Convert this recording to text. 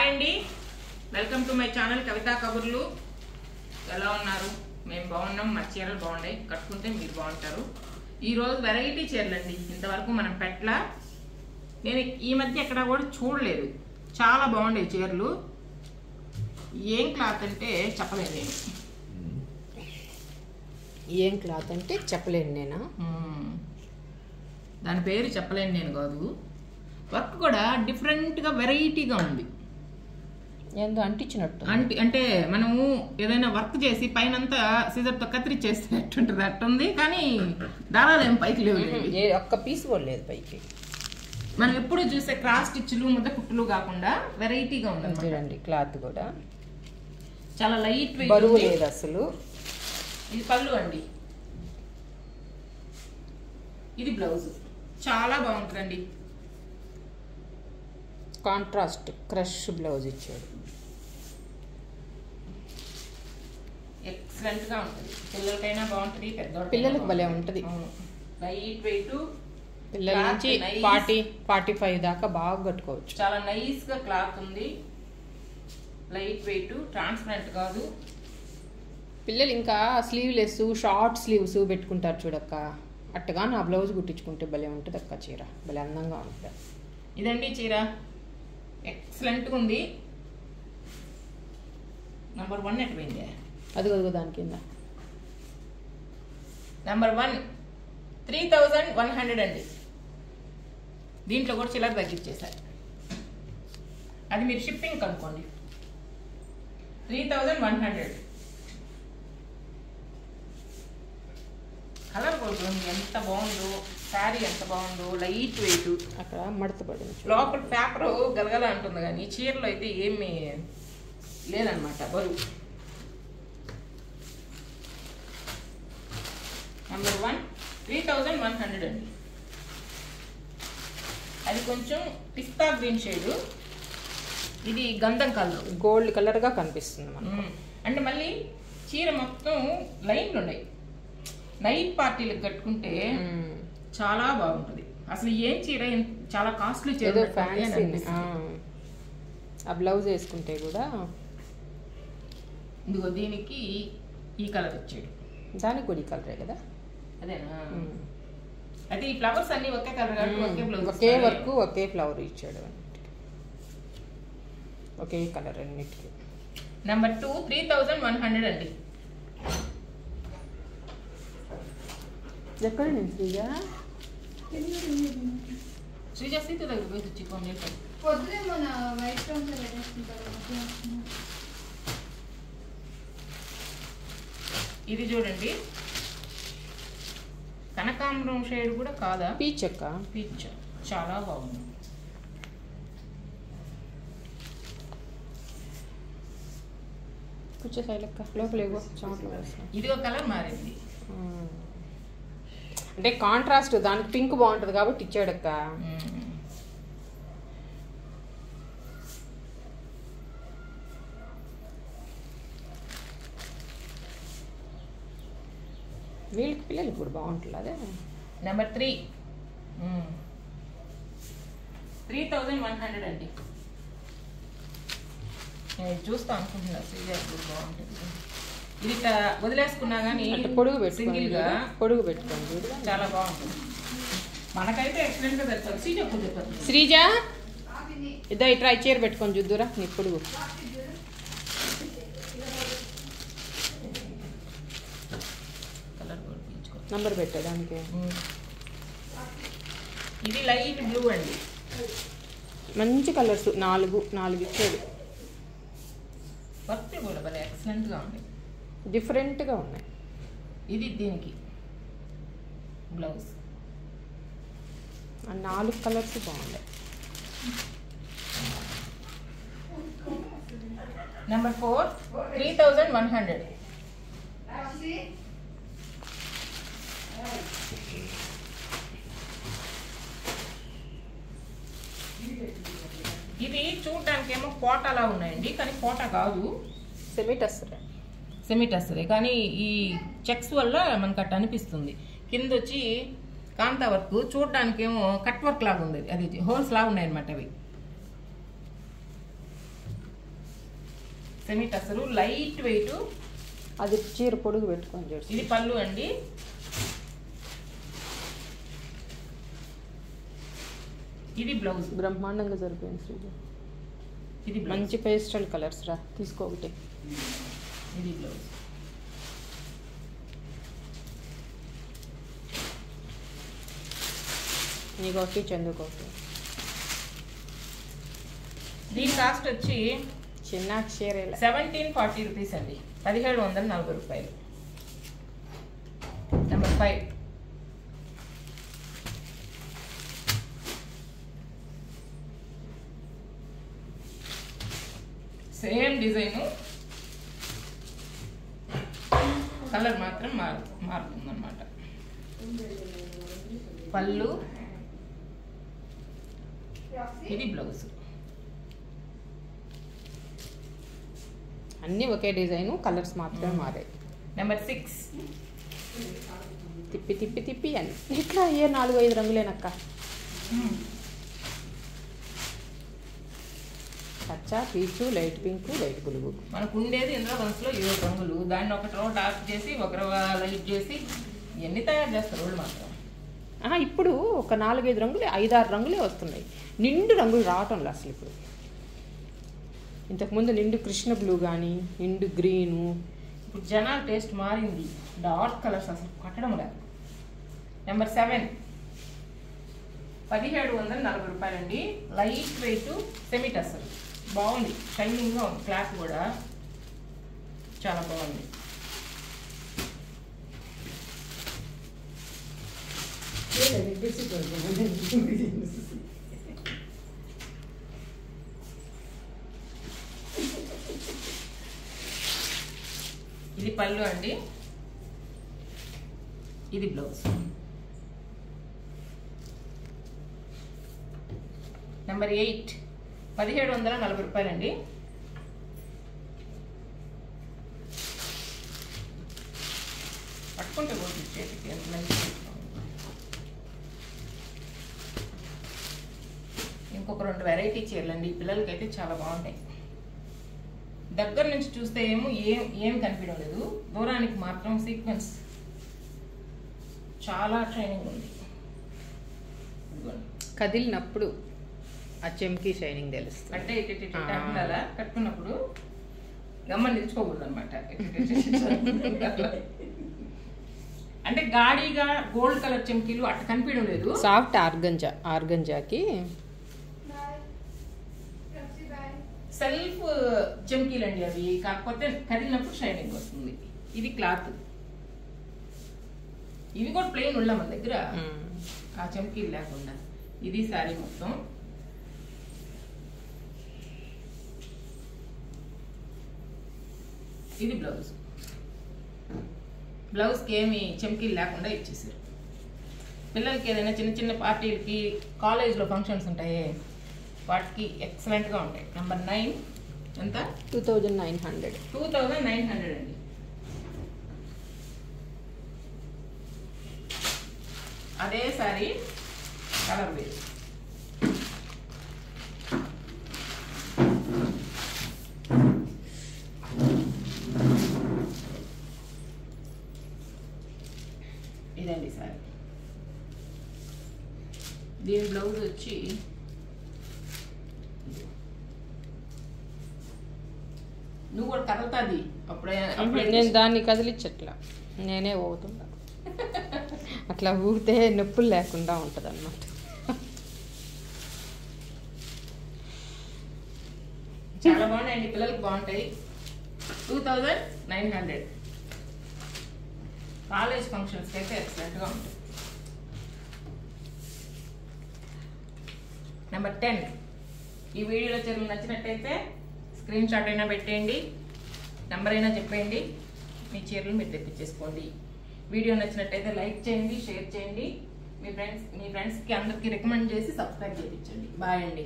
Hi అండి, welcome to my channel కవితా కబుర్లు. ఎలా ఉన్నారు? మేము బాగున్నాం. మా చీరలు బాగున్నాయి, కట్టుకుంటే మీరు బాగుంటారు. ఈరోజు వెరైటీ చీరలు అండి. ఇంతవరకు మనం పెట్టలా, నేను ఈ మధ్య ఎక్కడ కూడా చూడలేదు. చాలా బాగుండే చీరలు. ఏం క్లాత్ అంటే చెప్పలేను నేను. ఏం క్లాత్ అంటే చెప్పలేను నేను. దాని పేరు చెప్పలేను నేను కాదు. వర్క్ కూడా డిఫరెంట్గా వెరైటీగా ఉంది. ఏందో అంటించినట్టు అంటే మనము ఏదైనా వర్క్ చేసి పైనంతా సిజర్తో కత్తిరించేసేటట్టుంటుంది, అట్టుంది. కానీ దారాలు ఏం పైకి లేవు, ఒక్క పీస్ కూడా లేదు పైకి. మనం ఎప్పుడు చూసే క్రాస్ స్టిచ్లు ముద్ద కుట్టులు కాకుండా వెరైటీగా ఉంది. చూడండి, క్లాత్ కూడా చాలా లైట్ వెయిట్, బరువు లేదు అసలు. ఇది పళ్ళు అండి, ఇది బ్లౌజ్. చాలా బాగుంటుందండి. కాంట్రాస్ట్ క్రష్ బ్లౌజ్ ఇచ్చాడు. ఎక్సలెంట్ గా ఉంటుంది. పిల్లలకైనా బాగుంటుంది, పిల్లలకు భలే ఉంటుంది. లైట్ వెయిట్, పిల్లల నుంచి 40-45 దాకా బాగా కట్టుకోవచ్చు. చాలా నైస్ గా క్లాత్ ఉంది. లైట్ వెయిట్, ట్రాన్స్పరెంట్ కాదు. పిల్లలు ఇంకా స్లీవ్లెస్, షార్ట్ స్లీవ్స్ పెట్టుకుంటారు చూడక్క. అట్టగా నా బ్లౌజ్ కుట్టించుకుంటే భలే ఉంటుంది అక్క. చీర భలే అందంగా ఉంటుంది. ఇదండి చీర, ఎక్సలెంట్గా ఉంది. నెంబర్ 1 ఎట్టిపోయింది. అదిగో దాని కింద నెంబర్ 1 3100 అండి. దీంట్లో కూడా చిల్లర తగ్గించేశారు. అది మీరు షిప్పింగ్ కనుక్కోండి. 3100. కలర్ కూడా ఎంత బాగుందో, శారీ ఎంత బాగుందో, లైట్ వెయిట్. అక్కడ మడత పడింది, లోపల పేపర్ గలగల అంటుంది, కానీ చీరలో అయితే ఏమీ లేదనమాట బరువు. నెంబర్ 1 3100 అండి. అది కొంచెం పిస్తా గ్రీన్ షేడ్, ఇది గంధం కలర్, గోల్డ్ కలర్ గా కనిపిస్తుంది మనకు. అంటే మళ్ళీ చీర మొత్తం లైన్లు ఉన్నాయి. నైట్ పార్టీలకు కట్టుకుంటే చాలా బాగుంటుంది. అసలు ఏం చీర, చాలా కాస్ట్లీ చీర. ఆ బ్లౌజ్ వేసుకుంటే కూడా ఇదిగో దీనికి ఈ కలర్ ఇచ్చాడు. దానికి కూడా ఈ కలరే కదా. అదేనా? అయితే ఈ ఫ్లవర్స్ అన్ని ఒకే కలర్ కాబట్టి ఒకే బ్లౌజ్, ఒకే వర్క్, ఒకే ఫ్లవర్ ఇచ్చాడు. ఒకే కలర్ అన్నిటికీ. నెంబర్ 2 3100 అండి. ఎక్కడ నేను శ్రీజ సీత దగ్గర పోయి తెచ్చుకోండి. ఇది చూడండి, కనకాంబరం షేడ్ కూడా కాదా, పీచ్ అక్క. పీచ్ చాలా బాగుంది. కూర్చో శైలక్క, లోపలేగో చెమటలు వస్తాయి. ఇది ఒక కలర్ మారింది. అంటే కాంట్రాస్ట్ దానికి పింక్ బాగుంటుంది కాబట్టి ఇచ్చాడక్క. వీళ్ళకి పిల్లలకి కూడా బాగుంటుంది అదే. నెంబర్ 3 3100 అండి. నేను చూస్తా అనుకుంటున్నా, శ్రీజాకి కూడా బాగుంటుంది. ఇది ఇట్లా వదిలేసుకున్నా కానీ సింగిల్ గా పొడుగు పెట్టుకోండి, చాలా బాగుంటుంది. మనకైతే ఎక్సలెంట్ గా తెచ్చారు. శ్రీజ చెప్పండి. శ్రీజ ఇద్దా ఇట్లా చీర పెట్టుకొని చూద్దురా నీ పొడుగు. కలర్ నంబర్ పెట్టేదానికి. ఇది లైట్ బ్లూ అండి, మంచి కలర్స్ 4 ఇచ్చాడు. వర్క్ కూడా భలే ఎక్సలెంట్ గా ఉంది, డిఫరెంట్ గా ఉన్నాయి. ఇది దీనికి బ్లౌజ్. 4 కలర్స్ బాగున్నాయి. నెంబర్ 4 3100. ఇది చూడటానికి ఏమో కోటలా ఉన్నాయండి, కానీ కోట కాదు, సెమీటస్సరే. కానీ ఈ చెక్స్ వల్ల మనకు అట్ట అనిపిస్తుంది. కింద వచ్చి కాంతా వర్క్, చూడటానికి ఏమో కట్ వర్క్ లాగా ఉంది. అది హోల్స్ లాగా ఉన్నాయి అనమాట. అవి సెమీ టసరు లైట్ వెయిట్. అది చీర పొడుగు పెట్టుకొని చూడు. ఇది పళ్ళు అండి. ఇది బ్లౌజ్. బ్రహ్మాండంగా సరిపోయింది శ్రీజ. ఇది మంచి పేస్టల్ కలర్స్ రా, తీసుకో ఒకటి. ఇది బ్లౌజ్. నీకు ఒకటి, చందుకు ఒకటి. దీని కాస్ట్ వచ్చి చిన్న చీర 1740 రూపీస్ అండి. 1740 రూపాయలు. నెంబర్ 5. సేమ్ డిజైను, కలర్ మాత్రం మారుతుంది అన్నమాట. పళ్ళు, ఇది బ్లౌజ్. అన్నీ ఒకే డిజైను, కలర్స్ మాత్రమే మారాయి. నెంబర్ 6. తిప్పి తిప్పి తిప్పి అని ఇట్లా అయ్యే 4-5 రంగులేనక్క. పచ్చ, పీచు, లైట్ పింక్, లైట్ బులుగు. మనకు ఉండేది ఇంద్రధనుసులో 7 రంగులు. దాన్ని ఒకటి రో డార్క్ చేసి ఒకరు లైట్ చేసి ఇవన్నీ తయారు చేస్తారు వాళ్ళు మాత్రం. ఇప్పుడు ఒక 4-5 రంగులే, 5-6 రంగులే వస్తున్నాయి. నిండు రంగులు రావటంలో అసలు ఇప్పుడు. ఇంతకుముందు నిండు కృష్ణ బ్లూ కానీ, నిండు గ్రీను. ఇప్పుడు జనాల టేస్ట్ మారింది. డార్క్ కలర్స్ అసలు పట్టడం లేదు. నెంబర్ 7. 1740 రూపాయలండి. Light weight semi tussar. బాగుంది, షైనింగ్గా ఉంది. క్లాత్ కూడా చాలా బాగుంది. ఇది పళ్ళు అండి. ఇది బ్లౌజ్. నెంబర్ 8. 1740 రూపాయలండి. పట్టుకుంటే పోతుంది చేతికి, ఎంత మంచిగా. ఇంకొక 2 వెరైటీ చీరలండి. పిల్లలకైతే చాలా బాగుంటాయి. దగ్గర నుంచి చూస్తే ఏం కనిపించడం లేదు. దూరానికి మాత్రం సీక్వెన్స్ చాలా ట్రైనింగ్ ఉంది. కదిలినప్పుడు ఆ చెంకి షైనింగ్ తెలుస్తుంది. అంటే అలా కట్టుకున్నప్పుడు గమ్మ నిల్చుకోకూడదు అనమాట. అంటే గాడిగా గోల్డ్ కలర్ చెంకీలు అట్ట కనిపించడం లేదు. సాఫ్ట్ ఆర్గంజాకి సెల్ఫ్ చెంకీలు అండి అవి. కాకపోతే కదిలినప్పుడు షైనింగ్ వస్తుంది. ఇది క్లాత్. ఇవి కూడా ప్లెయిన్ ఉళ్ళ మన దగ్గర, ఆ చెంకీలు లేకుండా. ఇది శారీ మొత్తం. ఇది బ్లౌజ్. బ్లౌజ్కి ఏమి చెంకీలు లేకుండా ఇచ్చేసారు. పిల్లలకి ఏదైనా చిన్న చిన్న పార్టీలకి, కాలేజ్లో ఫంక్షన్స్ ఉంటాయి, వాటికి ఎక్సలెంట్గా ఉంటాయి. నెంబర్ 9. ఎంత? 2900. 2900 అండి. అదే సారీ కలర్ వేరు. ఇదండి సారీ. దీని బ్లౌజ్ వచ్చి నువ్వు కూడా కదులుతుంది అప్పుడే. నేను దాన్ని కదిలించట్లా, నేనే ఊగుతున్నా. అట్లా ఊగితే నొప్పులు లేకుండా ఉంటుంది అన్నమాట. చాలా బాగున్నాయండి, పిల్లలకి బాగుంటాయి. 2900. కాలేజ్ ఫంక్షన్స్కి అయితే ఎక్సలెంట్గా ఉంటాయి. నెంబర్ 10. ఈ వీడియోలో చీరలు నచ్చినట్టయితే స్క్రీన్ షాట్ అయినా పెట్టేయండి, నెంబర్ అయినా చెప్పేయండి. మీ చీరలు మీరు తెప్పించేసుకోండి. వీడియో నచ్చినట్టయితే లైక్ చేయండి, షేర్ చేయండి. మీ ఫ్రెండ్స్కి అందరికీ రికమెండ్ చేసి సబ్స్క్రైబ్ చేయించండి. బాయ్ అండి.